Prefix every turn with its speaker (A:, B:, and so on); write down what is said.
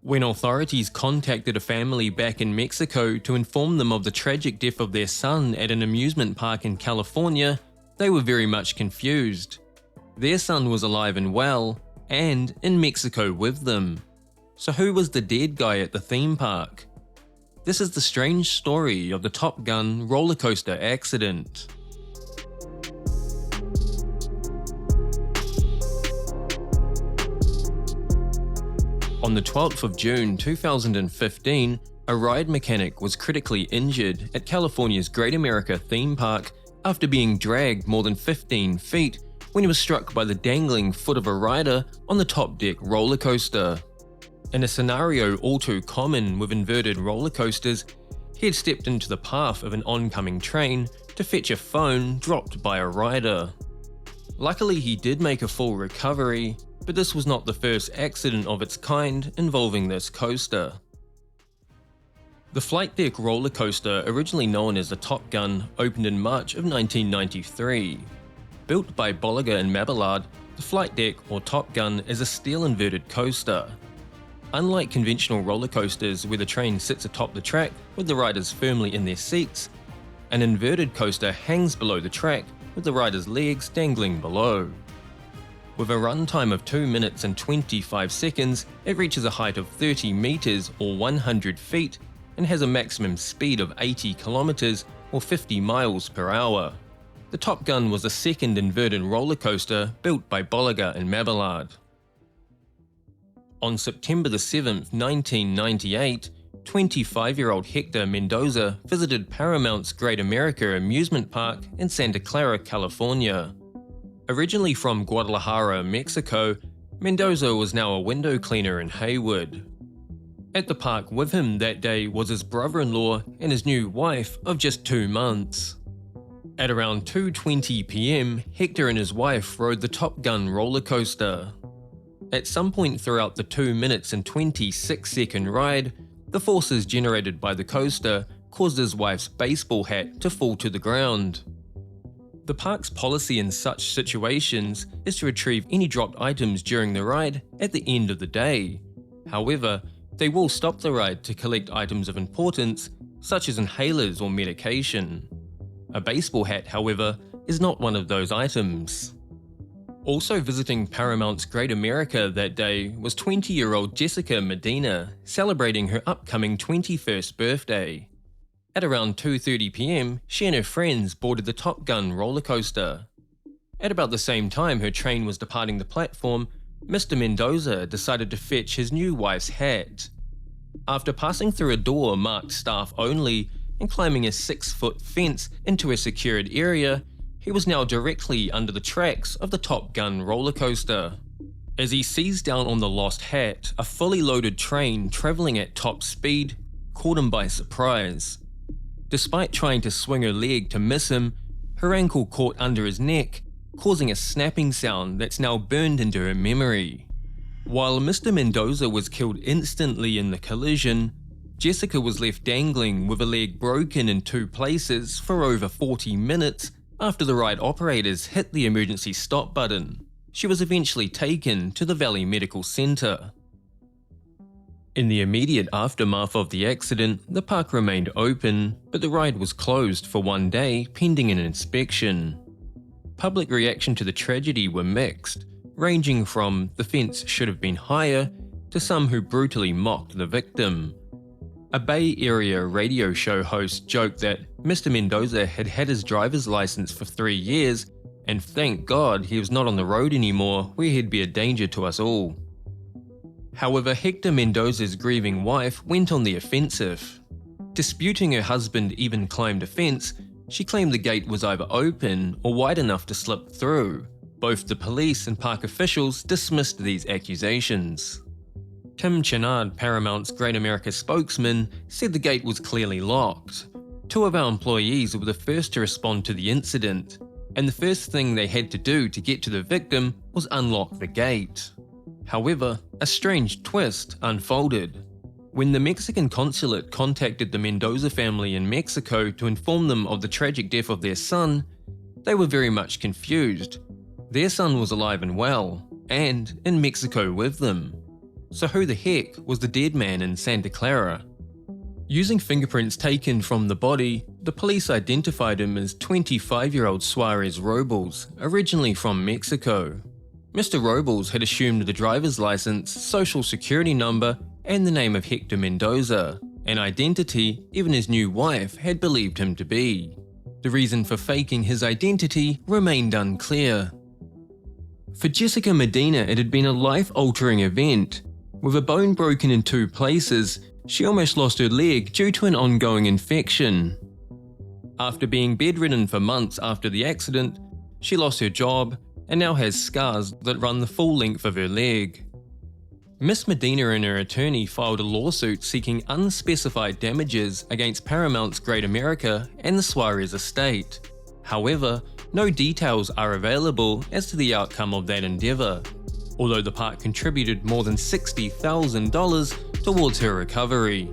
A: When authorities contacted a family back in Mexico to inform them of the tragic death of their son at an amusement park in California, they were very much confused. Their son was alive and well, and in Mexico with them. So who was the dead guy at the theme park? This is the strange story of the Top Gun roller coaster accident. On the 12th of June 2015, a ride mechanic was critically injured at California's Great America theme park after being dragged more than 15 feet when he was struck by the dangling foot of a rider on the top deck roller coaster. In a scenario all too common with inverted roller coasters, he had stepped into the path of an oncoming train to fetch a phone dropped by a rider. Luckily, he did make a full recovery, but this was not the first accident of its kind involving this coaster. The flight deck roller coaster, originally known as the Top Gun, opened in March of 1993. Built by Bolliger and Mabillard, the flight deck, or Top Gun, is a steel inverted coaster. Unlike conventional roller coasters where the train sits atop the track with the riders firmly in their seats, an inverted coaster hangs below the track with the riders' legs dangling below. With a runtime of 2 minutes and 25 seconds, it reaches a height of 30 meters or 100 feet and has a maximum speed of 80 kilometers or 50 miles per hour. The Top Gun was the second inverted roller coaster built by Bolliger and Mabillard. On September 7, 1998, 25-year-old Hector Mendoza visited Paramount's Great America amusement park in Santa Clara, California. Originally from Guadalajara, Mexico, Mendoza was now a window cleaner in Hayward. At the park with him that day was his brother-in-law and his new wife of just 2 months. At around 2:20 p.m, Hector and his wife rode the Top Gun roller coaster. At some point throughout the 2 minutes and 26-second ride, the forces generated by the coaster caused his wife's baseball hat to fall to the ground. The park's policy in such situations is to retrieve any dropped items during the ride at the end of the day. However, they will stop the ride to collect items of importance, such as inhalers or medication. A baseball hat, however, is not one of those items. Also visiting Paramount's Great America that day was 20-year-old Jessica Medina, celebrating her upcoming 21st birthday. At around 2:30 p.m, she and her friends boarded the Top Gun roller coaster. At about the same time her train was departing the platform, Mr. Mendoza decided to fetch his new wife's hat. After passing through a door marked staff only and climbing a 6-foot fence into a secured area, he was now directly under the tracks of the Top Gun roller coaster. As he seized down on the lost hat, a fully loaded train travelling at top speed caught him by surprise. Despite trying to swing her leg to miss him, her ankle caught under his neck, causing a snapping sound that's now burned into her memory. While Mr. Mendoza was killed instantly in the collision, Jessica was left dangling with a leg broken in 2 places for over 40 minutes after the ride operators hit the emergency stop button. She was eventually taken to the Valley Medical Center. In the immediate aftermath of the accident, the park remained open, but the ride was closed for 1 day pending an inspection. Public reaction to the tragedy were mixed, ranging from the fence should have been higher to some who brutally mocked the victim. A Bay Area radio show host joked that Mr. Mendoza had had his driver's license for 3 years, and thank God he was not on the road anymore where he'd be a danger to us all. However, Hector Mendoza's grieving wife went on the offensive. Disputing her husband even climbed a fence, she claimed the gate was either open or wide enough to slip through. Both the police and park officials dismissed these accusations. Tim Chenard, Paramount's Great America spokesman, said the gate was clearly locked. 2 of our employees were the first to respond to the incident, and the first thing they had to do to get to the victim was unlock the gate. However, a strange twist unfolded. When the Mexican consulate contacted the Mendoza family in Mexico to inform them of the tragic death of their son, they were very much confused. Their son was alive and well, and in Mexico with them. So who the heck was the dead man in Santa Clara? Using fingerprints taken from the body, the police identified him as 25-year-old Suarez Robles, originally from Mexico. Mr. Robles had assumed the driver's license, social security number, and the name of Hector Mendoza, an identity even his new wife had believed him to be. The reason for faking his identity remained unclear. For Jessica Medina, it had been a life-altering event. With a bone broken in 2 places, she almost lost her leg due to an ongoing infection. After being bedridden for months after the accident, she lost her job and now has scars that run the full length of her leg. Miss Medina and her attorney filed a lawsuit seeking unspecified damages against Paramount's Great America and the Suarez estate. However, no details are available as to the outcome of that endeavour, although the park contributed more than $60,000 towards her recovery.